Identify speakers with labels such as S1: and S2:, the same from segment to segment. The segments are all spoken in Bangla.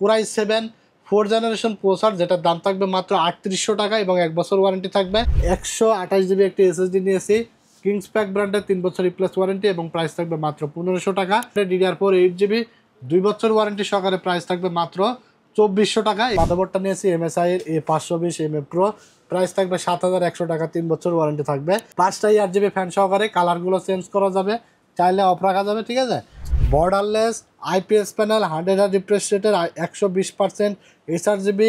S1: কোরাই 7 4 জেনারেশন প্রসেসর, যেটার দাম থাকবে মাত্র 3800 টাকা এবং 1 বছর ওয়ারেন্টি থাকবে। 128 জিবি একটি এসএসডি নিয়েছি কিংসপ্যাক ব্র্যান্ডের, 3 বছর রিপ্লেস ওয়ারেন্টি এবং প্রাইস থাকবে মাত্র 1500 টাকা। DDR4 8 জিবি 2 বছর ওয়ারেন্টি সহকারে, প্রাইস থাকবে মাত্র 2400 টাকা। মাদারবোর্ডটা নিয়েছি MSI এর A520 Pro, প্রাইস থাকবে 7100 টাকা, 3 বছর ওয়ারেন্টি থাকবে। 5টা RGB ফ্যান সহকারে, কালারগুলো চেঞ্জ করা যাবে, চাইলে অফ রাখা যাবে, ঠিক আছে। বর্ডারলেস IPS প্যানেল, 100 রিফ্রেশ রেটের, 120% HRGB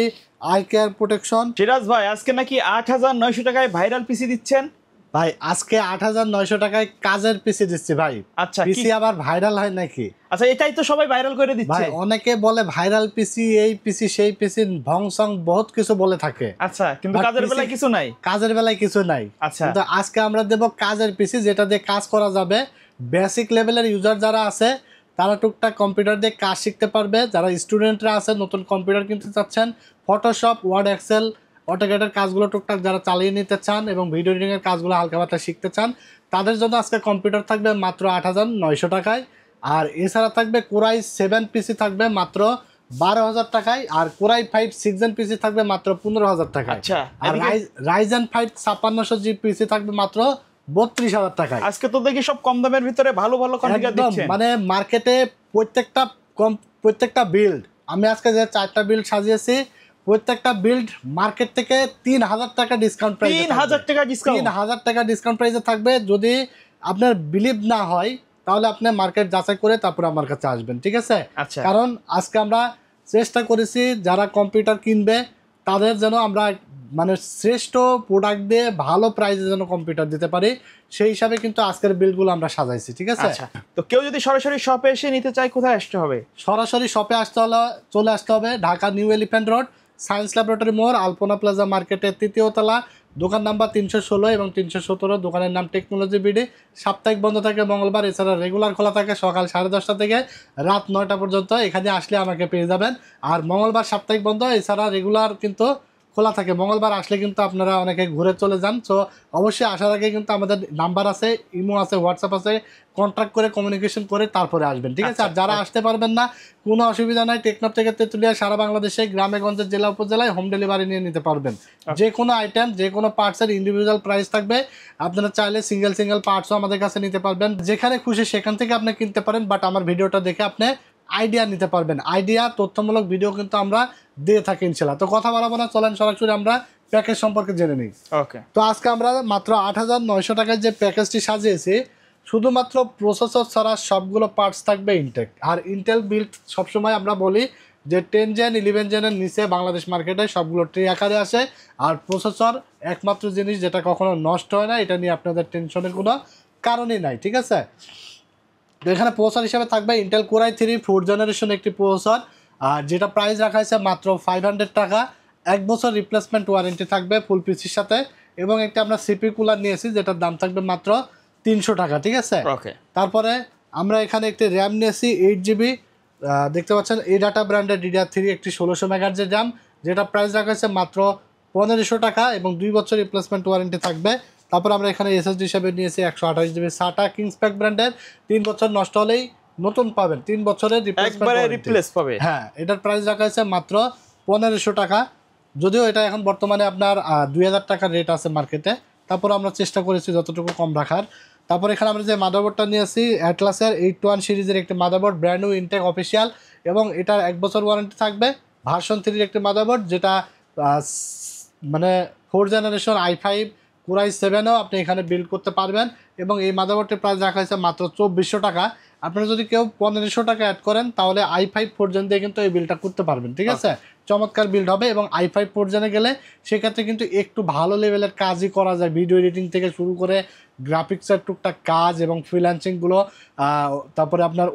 S1: eye care protection.
S2: Siraj ভাই আজকে নাকি 8900 টাকায় ভাইরাল পিসি দিচ্ছেন?
S1: ভাই আজকে 8900 টাকায় কাজের পিসি দিচ্ছি ভাই।
S2: আচ্ছা,
S1: পিসি আবার ভাইরাল হয় নাকি?
S2: আচ্ছা, এটাই তো সবাই ভাইরাল করে দিচ্ছে।
S1: ভাই অনেকে বলে ভাইরাল পিসি, এই পিসি সেই পিসি, ভংসং বহুত কিছু বলে থাকে।
S2: আচ্ছা, কিন্তু কাজের বেলায় কিছু নাই।
S1: কাজের বেলায় কিছু নাই।
S2: আচ্ছা,
S1: কিন্তু আজকে আমরা দেব কাজের পিসি, যেটা দিয়ে কাজ করা যাবে। বেসিক লেভেলের ইউজার যারা আছে তারা টুকটাক কম্পিউটার দিয়ে কাজ শিখতে পারবে। যারা স্টুডেন্টরা আছে নতুন কম্পিউটার কিনতে চাচ্ছেন, ফটোশপ, ওয়ার্ড, এক্সেল, অটোক্যাডের কাজগুলো টুকটাক যারা চালিয়ে নিতে চান এবং ভিডিও এডিটিং এর কাজগুলো হালকা পাতলা শিখতে চান, তাদের জন্য আজকে কম্পিউটার থাকবে মাত্র 8900 টাকায়। আর এছাড়া থাকবে কোরাই 7 পিসি থাকবে মাত্র 12000 টাকায়, আর কোরাই 5 6 জেন পিসি থাকবে মাত্র 15000 টাকায়।
S2: আচ্ছা,
S1: আর রাইজেন 5 5600 জিবি পিসি থাকবে মাত্র 32000 টাকায়।
S2: আজকে তো দেখি সব কম দামের ভিতরে ভালো ভালো কনফিগার দিচ্ছেন।
S1: মানে মার্কেটে প্রত্যেকটা বিল্ড, আমি আজকে যে 4টা বিল্ড সাজিয়েছি, প্রত্যেকটা বিল্ড মার্কেট থেকে 3000 টাকা ডিসকাউন্ট প্রাইসে,
S2: 3000 টাকা ডিসকাউন্ট,
S1: 3000 টাকা ডিসকাউন্ট প্রাইসে থাকবে। যদি আপনার বিলিভ না হয় তাহলে আপনি মার্কেট যাচাই করে তারপর আমার কাছে আসবেন, ঠিক আছে।
S2: আচ্ছা,
S1: কারণ আজকে আমরা চেষ্টা করেছি যারা কম্পিউটার কিনবে তাদের যেন আমরা মানে শ্রেষ্ঠ প্রোডাক্ট দিয়ে ভালো প্রাইসে যেন কম্পিউটার দিতে পারি, সেই হিসাবে কিন্তু আজকের বিলগুলো আমরা সাজাইছি, ঠিক আছে।
S2: আচ্ছা, তো কেউ যদি সরাসরি শপে এসে নিতে চায় কোথায় আসতে হবে?
S1: সরাসরি শপে চলে আসতে হবে Dhaka new elephant road, science laboratory মোড়, আলপনা প্লাজা মার্কেটের 3য় তলা, দোকান নাম্বার 316 এবং 317, দোকানের নাম টেকনোলজি বিডি। সাপ্তাহিক বন্ধ থাকে মঙ্গলবার, এছাড়া রেগুলার খোলা থাকে সকাল 10:30 থেকে রাত 9টা পর্যন্ত। এখানে আসলে আমাকে পেয়ে যাবেন। আর মঙ্গলবার সাপ্তাহিক বন্ধ, এছাড়া রেগুলার কিন্তু খোলা থাকে। মঙ্গলবার আসলে কিন্তু আপনারা অনেকে ঘুরে চলে যান, সো অবশ্যই আসার আগে কিন্তু আমাদের নাম্বার আছে, ইমো আছে, হোয়াটসঅ্যাপ আছে, কন্ট্যাক্ট করে কমিউনিকেশন করে তারপরে আসবেন, ঠিক আছে। আর যারা আসতে পারবেন না, কোনো অসুবিধা নাই, টেকনাফ থেকে তেঁতুলিয়া সারা বাংলাদেশে গ্রামে গঞ্জের জেলা উপজেলায় হোম ডেলিভারি নিয়ে নিতে পারবেন। যে কোনো আইটেম, যে কোনো পার্টসের ইন্ডিভিজুয়াল প্রাইস থাকবে। আপনারা চাইলে সিঙ্গেল পার্টসও আমাদের কাছে নিতে পারবেন, যেখানে খুশি সেখান থেকে আপনি কিনতে পারেন। বাট আমার ভিডিওটা দেখে আপনি আইডিয়া নিতে পারবেন। আইডিয়া তথ্যমূলক ভিডিও কিন্তু আমরা দিয়ে থাকি ইনশাআল্লাহ। তো কথা বলাবো না, চলেন সরাসরি আমরা প্যাকেজ সম্পর্কে জেনে নিই।
S2: ওকে,
S1: তো আজকে আমরা মাত্র 8900 টাকায় যে প্যাকেজটি সাজিয়েছি, শুধুমাত্র প্রসেসর ছাড়া সবগুলো পার্টস থাকবে ইনটেক। আর ইন্টেল বিল্ড সবসময় আমরা বলি যে 10 জেন 11 জেনের নিচে বাংলাদেশ মার্কেটে সবগুলো ট্রে আকারে আসে। আর প্রসেসর একমাত্র জিনিস যেটা কখনো নষ্ট হয় না, এটা নিয়ে আপনাদের টেনশনের কোনো কারণই নাই, ঠিক আছে। তো এখানে প্রসেসর হিসেবে থাকবে ইন্টেল কোরাই 3 4th জেনারেশন একটি প্রসেসর, আর যেটা প্রাইস রাখা হয়েছে মাত্র 500 টাকা। 1 বছর রিপ্লেসমেন্ট ওয়ারেন্টি থাকবে ফুল পিসির সাথে। এবং একটা আমরা সিপি কুলার নিয়েছি যেটার দাম থাকবে মাত্র 300 টাকা, ঠিক আছে। তারপরে আমরা এখানে একটি র্যাম নিয়েছি 8 জিবি, দেখতে পাচ্ছেন এই ডাটা ব্র্যান্ডের DDR3 একটি 1600 মেগাহার্জের র্যাম, যেটা প্রাইস রাখা হয়েছে মাত্র 1500 টাকা এবং 2 বছর রিপ্লেসমেন্ট ওয়ারেন্টি থাকবে। তারপর আমরা এখানে এসএসডি হিসেবে নিয়েছি 128 জিবি SATA কিংসপ্যাক ব্র্যান্ডের, 3 বছর নষ্ট হলেই নতুন পাবেন, 3 বছরের রিপ্লেস পাবে। হ্যাঁ, এটার প্রাইস রাখা হয়েছে মাত্র 1500 টাকা, যদিও এটা এখন বর্তমানে আপনার 2000 টাকার রেট আছে মার্কেটে। তারপর আমরা চেষ্টা করেছি যতটুকু কম রাখার। তারপর এখানে আমরা যে মাদারবোর্ডটা নিয়েছি অ্যাটলাসের 81 সিরিজের একটি motherboard, brand new intake official, এবং এটার 1 বছর ওয়ারেন্টি থাকবে। ভার্সন 3 একটি মাদারবোর্ড, যেটা মানে 4 জেনারেশন i5 কোরাই 7ও আপনি এখানে বিল্ড করতে পারবেন। এবং এই মাদারবোর্ডের প্রাইস রাখা হয়েছে মাত্র 2400 টাকা। আপনারা যদি কেউ 1500 টাকা অ্যাড করেন তাহলে i5 4 জেন দিয়ে কিন্তু এই বিলটা করতে পারবেন, ঠিক আছে। চমৎকার বিল্ড হবে। এবং i5 4 জেনে গেলে সেক্ষেত্রে কিন্তু একটু ভালো লেভেলের কাজই করা যায়, ভিডিও এডিটিং থেকে শুরু করে গ্রাফিক্সের টুকটাক কাজ এবং ফ্রিল্যান্সিংগুলো, তারপরে আপনার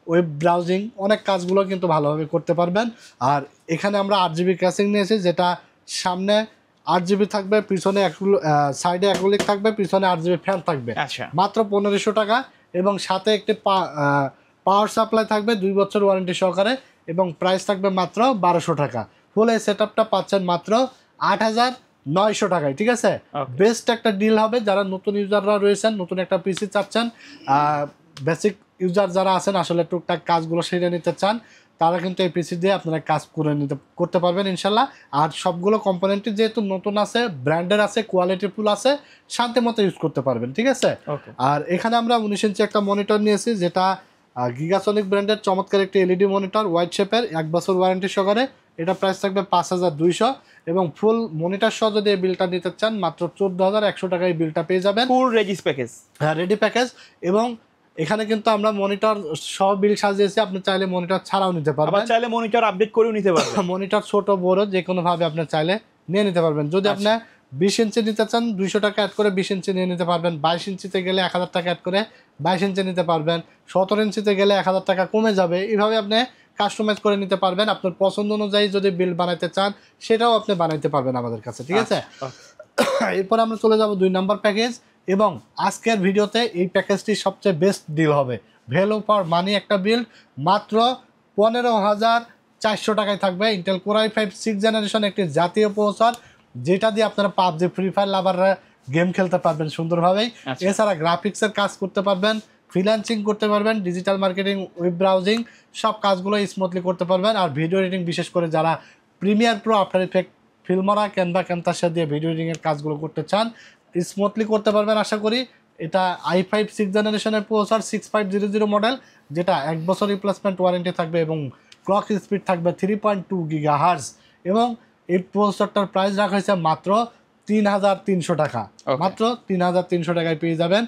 S1: ওয়েব ব্রাউজিং, অনেক কাজগুলো কিন্তু ভালোভাবে করতে পারবেন। আর এখানে আমরা 8GB ক্যাসিং নিয়েছি, যেটা সামনে 8GB থাকবে, পিছনে সাইডে অ্যাক্রিলিক থাকবে, পিছনে 8GB ফ্যান থাকবে, মাত্র 1500 টাকা। এবং সাথে একটি পাওয়ার সাপ্লাই থাকবে 2 বছর ওয়ারেন্টি সহকারে এবং প্রাইস থাকবে মাত্র 1200 টাকা। ফুল এই সেটআপটা পাচ্ছেন মাত্র 8900 টাকায়, ঠিক আছে। বেস্ট একটা ডিল হবে যারা নতুন ইউজাররা রয়েছেন, নতুন একটা পিসি চাচ্ছেন, বেসিক ইউজার যারা আছেন আসলে টুকটাক কাজগুলো সেরে নিতে চান, তারা কিন্তু এই পিসি দিয়ে আপনারা কাজ করতে পারবেন ইনশাল্লাহ। আর সবগুলো কম্পোনেন্টই যেহেতু নতুন আছে, ব্র্যান্ডের আছে, কোয়ালিটিফুল আছে, শান্তি মতো ইউজ করতে পারবেন, ঠিক আছে। আর এখানে আমরা 19 ইঞ্চি একটা মনিটর নিয়েছি, যেটা গিগাসনিক ব্র্যান্ডের চমৎকার একটি এলইডি মনিটর, হোয়াইট শেপের, 1 বছর ওয়ারেন্টি সহকারে। এটা প্রাইস থাকবে 5200, এবং ফুল মনিটর সহ যদি এই বিলটা নিতে চান মাত্র 14100 টাকায় এই বিলটা পেয়ে যাবেন,
S2: ফুল রেজিস প্যাকেজ।
S1: হ্যাঁ, রেডি প্যাকেজ। এবং এখানে কিন্তু আমরা মনিটর সহ বিল সাজিয়েছি, আপনি চাইলে মনিটর ছাড়াও নিতে পারবেন,
S2: আবার চাইলে মনিটর আপডেট করেও নিতে পারবেন।
S1: মনিটর ছোট বড় যে কোনো ভাবে আপনি চাইলে নিয়ে নিতে পারবেন। যদি আপনি 20 ইঞ্চি নিতে চান 200 টাকা অ্যাড করে 20 ইঞ্চি নিয়ে নিতে পারবেন, 22 ইঞ্চিতে গেলে 1000 টাকা অ্যাড করে 22 ইঞ্চি নিতে পারবেন, 17 ইঞ্চিতে গেলে 1000 টাকা কমে যাবে। এইভাবে আপনি কাস্টমাইজ করে নিতে পারবেন। আপনার পছন্দ অনুযায়ী যদি বিল বানাইতে চান সেটাও আপনি বানাইতে পারবেন আমাদের কাছে, ঠিক আছে। এরপর আমরা চলে যাব 2 নম্বর প্যাকেজ, এবং আজকের ভিডিওতে এই প্যাকেজটি সবচেয়ে বেস্ট ডিল হবে, ভ্যালু ফর মানি একটা বিল, মাত্র 15400 টাকায় থাকবে। Intel core i5 6th generation একটি জাতীয় প্রসেসর, যেটা দিয়ে আপনারা পাবজি, ফ্রি ফায়ার লাভাররা গেম খেলতে পারবেন সুন্দরভাবেই। এছাড়া গ্রাফিক্সের কাজ করতে পারবেন, ফ্রিল্যান্সিং করতে পারবেন, ডিজিটাল মার্কেটিং, ওয়েব ব্রাউজিং সব কাজগুলো স্মুথলি করতে পারবেন। আর ভিডিও এডিটিং, বিশেষ করে যারা Premiere Pro, After Effect, Filmora, Canva, Camtasia দিয়ে ভিডিও এডিটিংয়ের কাজগুলো করতে চান, স্মুথলি করতে পারবেন আশা করি। এটা i5 6th জেনারেশনের প্রসেসর, 6500 মডেল, যেটা 1 বছর রিপ্লেসমেন্ট ওয়ারেন্টি থাকবে, এবং ক্লক স্পিড থাকবে 3.2 GHz। এবং এই প্রসেসরটার প্রাইস রাখা হয়েছে মাত্র 3300 টাকা, মাত্র 3300 টাকায় পেয়ে যাবেন।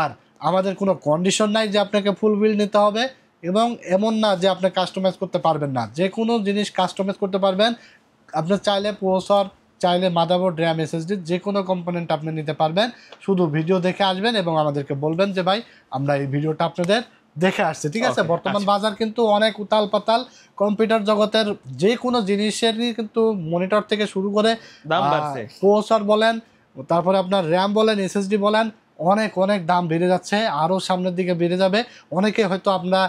S1: আর আমাদের কোনো কন্ডিশন নাই যে আপনাকে ফুল বিল নিতে হবে, এবং এমন না যে আপনি কাস্টমাইজ করতে পারবেন না, যে কোনো জিনিস কাস্টমাইজ করতে পারবেন। আপনি চাইলে প্রসেসর, চাইলে মাদারবোর্ড, র্যাম, এসএসডি যে কোনো কম্পোনেন্ট আপনি নিতে পারবেন। শুধু ভিডিও দেখে আসবেন এবং আমাদেরকে বলবেন যে ভাই আমরা এই ভিডিওটা আপনাদের দেখে আসছি, ঠিক আছে। বর্তমান বাজার কিন্তু অনেক উতাল পাতাল, কম্পিউটার জগতের যে কোনো জিনিসেরই কিন্তু মনিটর থেকে শুরু করে
S2: দাম বাড়ছে,
S1: প্রসেসর বলেন, তারপরে আপনার র্যাম বলেন, এসএসডি বলেন, অনেক অনেক দাম বেড়ে যাচ্ছে, আরও সামনের দিকে বেড়ে যাবে। অনেকে হয়তো আপনারা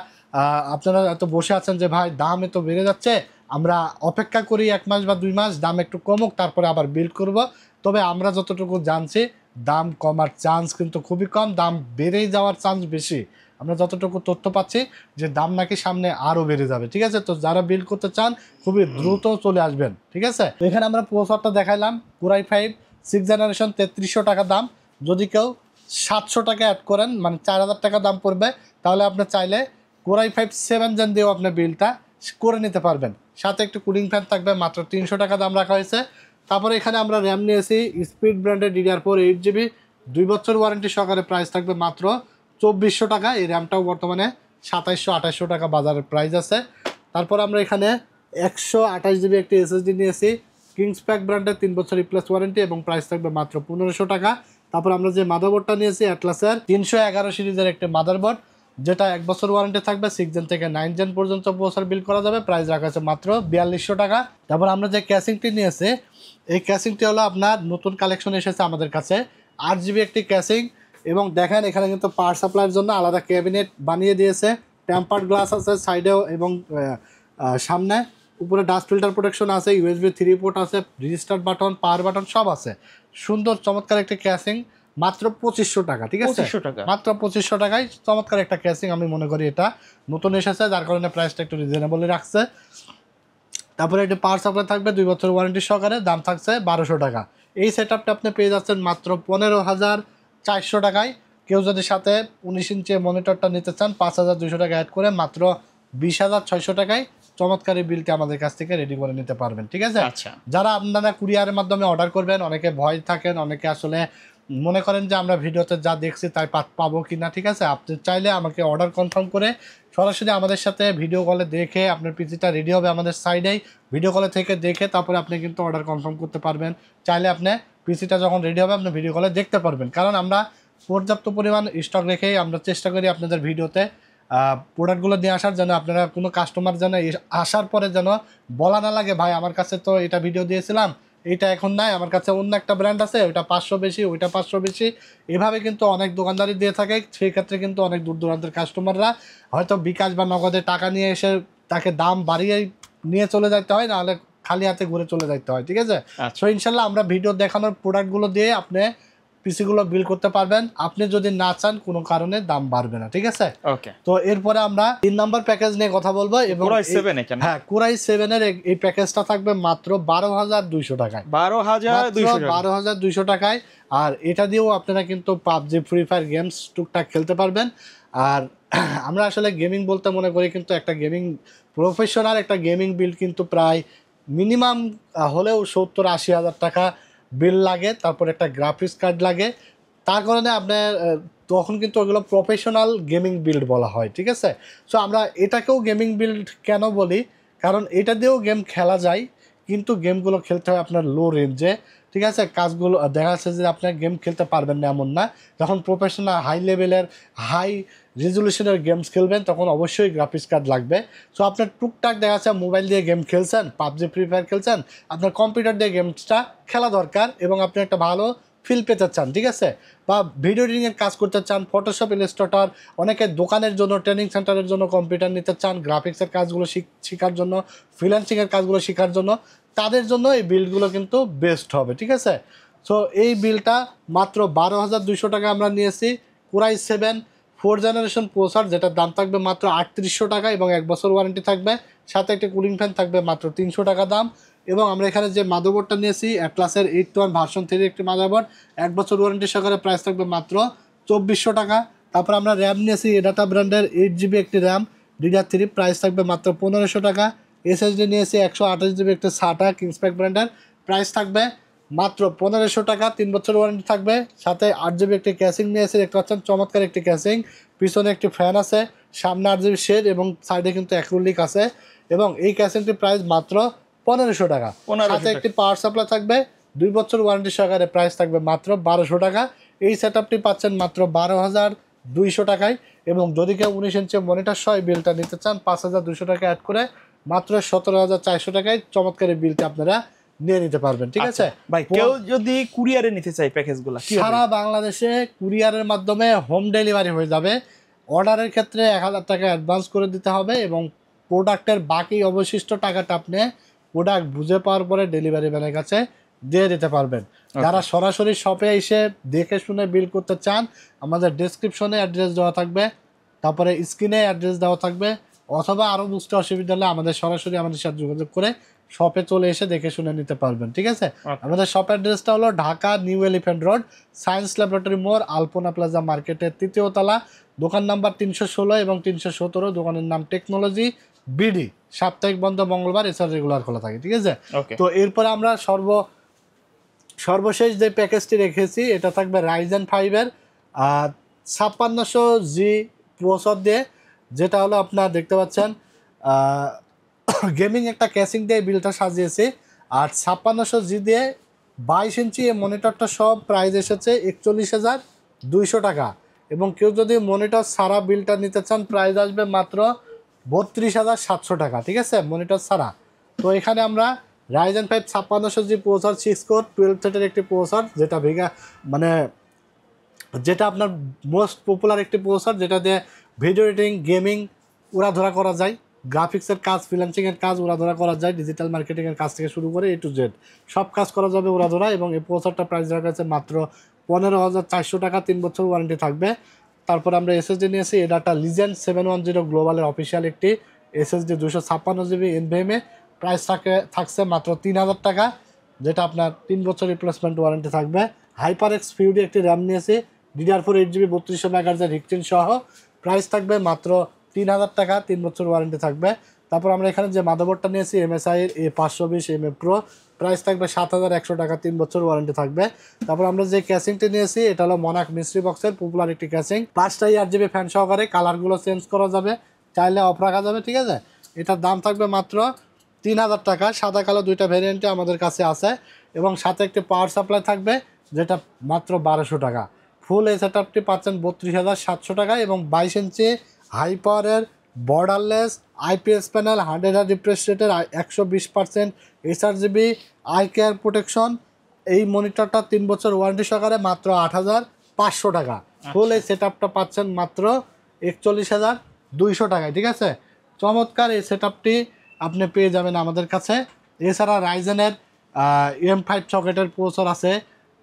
S1: এত বসে আছেন যে ভাই দাম এত বেড়ে যাচ্ছে, আমরা অপেক্ষা করি 1 মাস বা 2 মাস, দাম একটু কমুক তারপরে আবার বিল্ড করব। তবে আমরা যতটুকু জানছি দাম কমার চান্স কিন্তু খুবই কম, দাম বেড়েই যাওয়ার চান্স বেশি। আমরা যতটুকু তথ্য পাচ্ছি যে দাম নাকি সামনে আরও বেড়ে যাবে, ঠিক আছে। তো যারা বিল্ড করতে চান খুবই দ্রুত চলে আসবেন, ঠিক আছে। এখানে আমরা প্রসেসরটা দেখাইলাম, কোর i5 6th জেনারেশন, 3300 টাকা দাম। যদি কেউ 700 টাকা অ্যাড করেন, মানে 4000 টাকা দাম পড়বে, তাহলে আপনি চাইলে কোর i5 7 জেন দিয়েও আপনি বিলটা করে নিতে পারবেন। সাথে একটু কুলিং ফ্যান থাকবে, মাত্র 300 টাকা দাম রাখা হয়েছে। তারপরে এখানে আমরা র্যাম নিয়েছি স্পিড ব্র্যান্ডের DDR4 8GB, 2 বছর ওয়ারেন্টি সহকারে, প্রাইস থাকবে মাত্র 2400 টাকা। এই র্যামটাও বর্তমানে 2700-2800 টাকা বাজারের প্রাইস আছে। তারপর আমরা এখানে 128GB একটি SSD নিয়েছি, কিংসপ্যাক ব্র্যান্ডের, 3 বছর রিপ্লেস ওয়ারেন্টি, এবং প্রাইস থাকবে মাত্র 1500 টাকা। তারপর আমরা যে মাদারবোর্ডটা নিয়েছি অ্যাটলাসের 311 সিরিজের একটি মাদারবোর্ড, যেটা 1 বছর ওয়ারেন্টি থাকবে, 6 জেন থেকে 9 জেন পর্যন্ত প্রসেসর বিল্ড করা যাবে, প্রাইস রাখা আছে মাত্র 4200 টাকা। তারপর আমরা যে ক্যাসিংটি নিয়েছি, এই ক্যাসিংটি হলো আপনার নতুন কালেকশন এসেছে আমাদের কাছে, 8GB একটি ক্যাসিং। এবং দেখেন এখানে কিন্তু পাওয়ার সাপ্লাইয়ের জন্য আলাদা ক্যাবিনেট বানিয়ে দিয়েছে, টেম্পার্ড গ্লাস আছে সাইডেও, এবং সামনে উপরে ডাস্ট ফিল্টার প্রোটেকশন আছে, USB 3 পোর্ট আছে, রেজিস্টার বাটন, পাওয়ার বাটন সব আছে। সুন্দর চমৎকার একটি ক্যাসিং, মাত্র 2500 টাকা, ঠিক আছে। মাত্র 2500 টাকায় চমৎকার একটা ক্যাসিং। আমি মনে করি এটা নতুন এসেছে, যার কারণে প্রাইসটা একটু রিজনেবলই রাখছে। তারপরে এটি পাওয়ার সাপ্লাই থাকবে, 2 বছর ওয়ারেন্টি সহকারে, দাম থাকছে 1200 টাকা। এই সেট আপটা আপনি পেয়ে যাচ্ছেন মাত্র 15400 টাকায়। কেউ যদি সাথে 19 ইঞ্চি মনিটরটা নিতে চান, 5200 টাকা অ্যাড করে মাত্র 20600 টাকায় চমৎকার এই বিলটি আমাদের কাছ থেকে রেডি করে নিতে পারবেন, ঠিক আছে। যারা আপনারা কুরিয়ারের মাধ্যমে অর্ডার করবেন, অনেকে ভয় থাকেন, অনেকে আসলে মনে করেন যে আমরা ভিডিওতে যা দেখছি তাই পাবো কি না, ঠিক আছে। আপনি চাইলে আমাকে অর্ডার কনফার্ম করে সরাসরি আমাদের সাথে ভিডিও কলে দেখে, আপনার পিসিটা রেডি হবে আমাদের সাইডেই, ভিডিও কলে থেকে দেখে তারপরে আপনি কিন্তু অর্ডার কনফার্ম করতে পারবেন। চাইলে আপনি পিসিটা যখন রেডি হবে আপনি ভিডিও কলে দেখতে পারবেন, কারণ আমরা পর্যাপ্ত পরিমাণ স্টক রেখেই আমরা চেষ্টা করি আপনাদের ভিডিওতে প্রোডাক্টগুলো নিয়ে আসার জন্য। আপনারা কোনো কাস্টমার যেন আসার পরে যেন বলা না লাগে ভাই আমার কাছে তো এটা ভিডিও দিয়েছিলাম, এইটা এখন নাই, আমার কাছে অন্য একটা ব্র্যান্ড আছে, ওইটা 500 বেশি, ওইটা 500 বেশি। এভাবে কিন্তু অনেক দোকানদারি দিয়ে থাকে। সেই ক্ষেত্রে কিন্তু অনেক দূর দূরান্তের কাস্টমাররা হয়তো বিকাশ বা নগদে টাকা নিয়ে এসে তাকে দাম বাড়িয়ে নিয়ে চলে যেতে হয়, নাহলে খালি হাতে ঘুরে চলে যেতে হয়, ঠিক আছে। তো ইনশাল্লাহ আমরা ভিডিও দেখানোর প্রোডাক্টগুলো দিয়ে আপনি পিসিগুলো বিল করতে পারবেন। আপনি যদি না চান কোনো কারণে দাম বাড়বে না, ঠিক আছে?
S2: ওকে,
S1: তো এরপরে আমরা 3 নাম্বার প্যাকেজ নিয়ে কথা বলবো এবং
S2: Core i7 এখানে
S1: হ্যাঁ Core i7 এর এই প্যাকেজটা থাকবে মাত্র 12,200 টাকায়।
S2: 12,200 টাকা।
S1: 12,200 টাকায়। আর এটা দিয়েও আপনারা কিন্তু পাবজি, ফ্রি ফায়ার গেমস টুকটাক খেলতে পারবেন। আর আমরা আসলে গেমিং বলতে মনে করি কিন্তু একটা গেমিং প্রফেশনাল একটা গেমিং বিল কিন্তু প্রায় মিনিমাম হলেও 70-80 হাজার টাকা বিল লাগে, তারপর একটা গ্রাফিক্স কার্ড লাগে। তার কারণে আপনার তখন কিন্তু ওগুলো প্রফেশনাল গেমিং বিল্ড বলা হয়, ঠিক আছে? সো আমরা এটাকেও গেমিং বিল্ড কেন বলি, কারণ এটা দিয়েও গেম খেলা যায়, কিন্তু গেমগুলো খেলতে হয় আপনার লো রেঞ্জে, ঠিক আছে? কাজগুলো দেখা যাচ্ছে যে আপনার গেম খেলতে পারবেন না এমন না। যখন প্রফেশনাল হাই লেভেলের হাই রেজলিউশনের গেমস খেলবেন তখন অবশ্যই গ্রাফিক্স কার্ড লাগবে। সো আপনার টুকটাক দেখা যাচ্ছে মোবাইল দিয়ে গেম খেলছেন, পাবজি, ফ্রি ফায়ার খেলছেন, আপনার কম্পিউটার দিয়ে গেমসটা খেলা দরকার এবং আপনি একটা ভালো ফিল পেতে চান, ঠিক আছে? বা ভিডিও এডিটিংয়ের কাজ করতে চান, ফটোশপ, ইলাস্ট্রেটর, অনেকে দোকানের জন্য, ট্রেনিং সেন্টারের জন্য কম্পিউটার নিতে চান, গ্রাফিক্সের কাজগুলো শেখার জন্য, ফ্রিল্যান্সিংয়ের কাজগুলো শেখার জন্য, তাদের জন্য এই বিল্ডগুলো কিন্তু বেস্ট হবে, ঠিক আছে? সো এই বিলটা মাত্র 12,200 টাকা আমরা নিয়েছি। Core i7 4th generation processor, যেটার দাম থাকবে মাত্র 3800 টাকা এবং 1 বছর ওয়ারেন্টি থাকবে, সাথে একটি কুলিং ফ্যান থাকবে মাত্র 300 টাকা দাম। এবং আমরা এখানে যে মাদারবোর্ডটা নিয়েছি অ্যাটলাসের 8-1 ভার্সন 3 একটি মাদারবোর্ড, 1 বছর ওয়ারেন্টি সহকারে, প্রাইস থাকবে মাত্র 2400 টাকা। তারপর আমরা র্যাম নিয়েছি এডাটা ব্র্যান্ডের 8GB একটি র্যাম DDR3, প্রাইস থাকবে মাত্র 1500 টাকা। এসএসডি নিয়েছি 128GB একটি SATA কিংসপ্যাক ব্র্যান্ডের, প্রাইস থাকবে মাত্র 1500 টাকা, 3 বছর ওয়ারেন্টি থাকবে, সাথে 8GB একটি ক্যাসিং নিয়েছে, দেখতে পাচ্ছেন চমৎকার একটি ক্যাসিং, পিছনে একটি ফ্যান আছে, সামনে 8GB শেড এবং সাইডে কিন্তু অ্যাক্রিলিক আছে। এবং এই ক্যাসিংটির প্রাইস মাত্র 1500 টাকা, সাথে একটি পাওয়ার সাপ্লাই থাকবে, 2 বছর ওয়ারেন্টি সহকারে, প্রাইস থাকবে মাত্র 1200 টাকা। এই সেটআপটি পাচ্ছেন মাত্র 12,200 টাকায়। এবং যদি কেউ 19 ইঞ্চি মনিটর সহ বিলটা নিতে চান 5,200 টাকা অ্যাড করে মাত্র 17,400 টাকায় চমৎকার এই বিলটা আপনারা নিয়ে নিতে পারবেন, ঠিক আছে?
S2: ভাই কেউ যদি কুরিয়ারে নিতে চায় প্যাকেজগুলো
S1: সারা বাংলাদেশে কুরিয়ারের মাধ্যমে হোম ডেলিভারি হয়ে যাবে। অর্ডারের ক্ষেত্রে 1,000 টাকা অ্যাডভান্স করে দিতে হবে এবং প্রোডাক্টের বাকি অবশিষ্ট টাকাটা আপনি প্রোডাক্ট বুঝে পাওয়ার পরে ডেলিভারি ম্যানের কাছে দিয়ে দিতে পারবেন। যারা সরাসরি শপে এসে দেখে শুনে বিল করতে চান, আমাদের ডেসক্রিপশনে অ্যাড্রেস দেওয়া থাকবে, তারপরে স্ক্রিনে অ্যাড্রেস দেওয়া থাকবে, অথবা আরও বুঝতে অসুবিধা হলে আমাদের সরাসরি আমাদের সাথে যোগাযোগ করে শপে চলে এসে দেখে শুনে নিতে পারবেন, ঠিক আছে? আমাদের শপ অ্যাড্রেসটা হলো Dhaka new elephant road, science laboratory মোড়, আলপনা প্লাজা মার্কেটের 3য় তলা, দোকান নাম্বার 316 এবং 317, দোকানের নাম টেকনোলজি বিডি, সাপ্তাহিক বন্ধ মঙ্গলবার, এছাড়া রেগুলার খোলা থাকে, ঠিক আছে? তো এরপরে আমরা সর্বশেষ যে প্যাকেজটি রেখেছি এটা থাকবে রাইজেন 5-এর 5600G প্রসেসর দিয়ে, যেটা হলো আপনার দেখতে পাচ্ছেন গেমিং একটা ক্যাসিং দিয়ে বিলটা সাজিয়েছি। আর 5600G দিয়ে 22 ইঞ্চি এই মনিটরটা সব প্রাইস এসেছে 41,200 টাকা। এবং কেউ যদি মনিটর সারা বিলটা নিতে চান প্রাইস আসবে মাত্র 32,700 টাকা, ঠিক আছে? মনিটর সারা। তো এখানে আমরা রাইজেন 5 5600G প্রসেসর, 6 কোর 12 থ্রেডের একটি প্রসেসর, যেটা আপনার মোস্ট পপুলার একটি প্রসেসর, যেটা দিয়ে ভিডিও এডিটিং, গেমিং উড়াধরা করা যায়, গ্রাফিক্সের কাজ, ফ্রিল্যান্সিংয়ের কাজ উড়াধরা করা যায়, ডিজিটাল মার্কেটিংয়ের কাজ থেকে শুরু করে A to Z সব কাজ করা যাবে উড়াধরা। এবং এই প্রসেসরটা প্রাইস রাখা আছে মাত্র 15,400 টাকা, 3 বছর ওয়ারেন্টি থাকবে। তারপর আমরা এসএসডি নিয়েছি এডাটা লিজেন্ড 710 গ্লোবালের অফিসিয়াল একটি এসএসডি 256GB NVMe, প্রাইস থাকছে মাত্র 3,000 টাকা, যেটা আপনার 3 বছর রিপ্লেসমেন্ট ওয়ারেন্টি থাকবে। HyperX ফিউডি একটি র্যাম নিয়েছি DDR4 8GB 3200 MHz হিকচিন সহ, প্রাইস থাকবে মাত্র 3,000 টাকা, 3 বছর ওয়ারেন্টি থাকবে। তারপর আমরা এখানে যে মাদারবোর্ডটা নিয়েছি MSI এর A520 Pro, প্রাইস থাকবে 7,100 টাকা, 3 বছর ওয়ারেন্টি থাকবে। তারপর আমরা যে ক্যাসিংটি নিয়েছি এটা হলো মনাক মিস্ট্রি বক্সের পপুলার একটি ক্যাসিং, 5টাই 8GB ফ্যান সহকারে, কালারগুলো চেঞ্জ করা যাবে, চাইলে অফ রাখা যাবে, ঠিক আছে? এটার দাম থাকবে মাত্র 3,000 টাকা, সাদা কালো দুইটা ভ্যারিয়েন্টে আমাদের কাছে আছে। এবং সাথে একটি পাওয়ার সাপ্লাই থাকবে যেটা মাত্র 1200 টাকা। ফুল এই সেটআপটি পাচ্ছেন 32,700 টাকা এবং 22 ইঞ্চি হাই পাওয়ারের বর্ডারলেস IPS প্যানেল, 100 রিফ্রেশ রেটের 120% HRGB আই কেয়ার প্রোটেকশন। এই মনিটরটা 3 বছর ওয়ারেন্টি সহকারে মাত্র 8,500 টাকা। ফুল এই সেটআপটা পাচ্ছেন মাত্র 41,200 টাকায়, ঠিক আছে? চমৎকার এই সেটআপটি আপনি পেয়ে যাবেন আমাদের কাছে। এছাড়া রাইজেনের M5 সকেটের প্রসেসর আছে,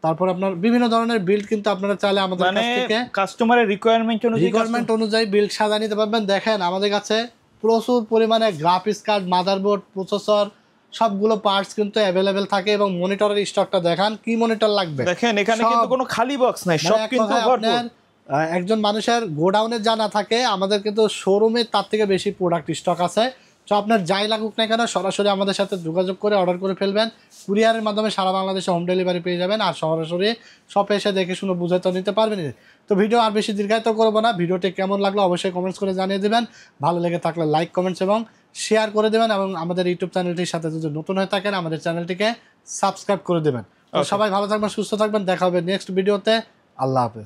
S1: তারপর আপনার বিভিন্ন ধরনের বিল্ড কিন্তু আপনারা চাইলে আমাদের
S2: মানে
S1: কাছ থেকে
S2: কাস্টমারের রিকোয়ারমেন্ট
S1: অনুযায়ী বিল্ড সাজা নিতে পারবেন। দেখেন আমাদের কাছে প্রচুর পরিমাণে গ্রাফিক্স কার্ড, মাদারবোর্ড, প্রসেসর সবগুলো পার্টস কিন্তু অ্যাভেলেবেল থাকে এবং মনিটরের স্টকটা দেখান কি মনিটর লাগবে।
S2: দেখেন এখানে
S1: সব-
S2: কিন্তু কোনো খালি বক্স নাই,
S1: মানে
S2: সব
S1: এক
S2: কিন্তু
S1: কথায়
S2: ভরপুর।
S1: আপনার একজন মানুষের গোডাউনে জানা থাকে, আমাদের কিন্তু শোরুমে তার থেকে বেশি প্রোডাক্ট স্টক আছে। তো আপনার যাই লাগুক না কেন সরাসরি আমাদের সাথে যোগাযোগ করে অর্ডার করে ফেলবেন। কুরিয়ারের মাধ্যমে সারা বাংলাদেশে হোম ডেলিভারি পেয়ে যাবেন, আর সরাসরি শপে এসে দেখে শুনে বুঝে তো নিতে পারবেন। তো ভিডিও আর বেশি দীর্ঘায়িত করবো না, ভিডিওটি কেমন লাগলো অবশ্যই কমেন্টস করে জানিয়ে দেবেন। ভালো লেগে থাকলে লাইক, কমেন্টস এবং শেয়ার করে দেবেন, এবং আমাদের ইউটিউব চ্যানেলটির সাথে যদি নতুন হয়ে থাকেন আমাদের চ্যানেলটিকে সাবস্ক্রাইব করে দেবেন। তো সবাই ভালো থাকবেন, সুস্থ থাকবেন, দেখা হবে নেক্সট ভিডিওতে। আল্লাহ হাফেজ।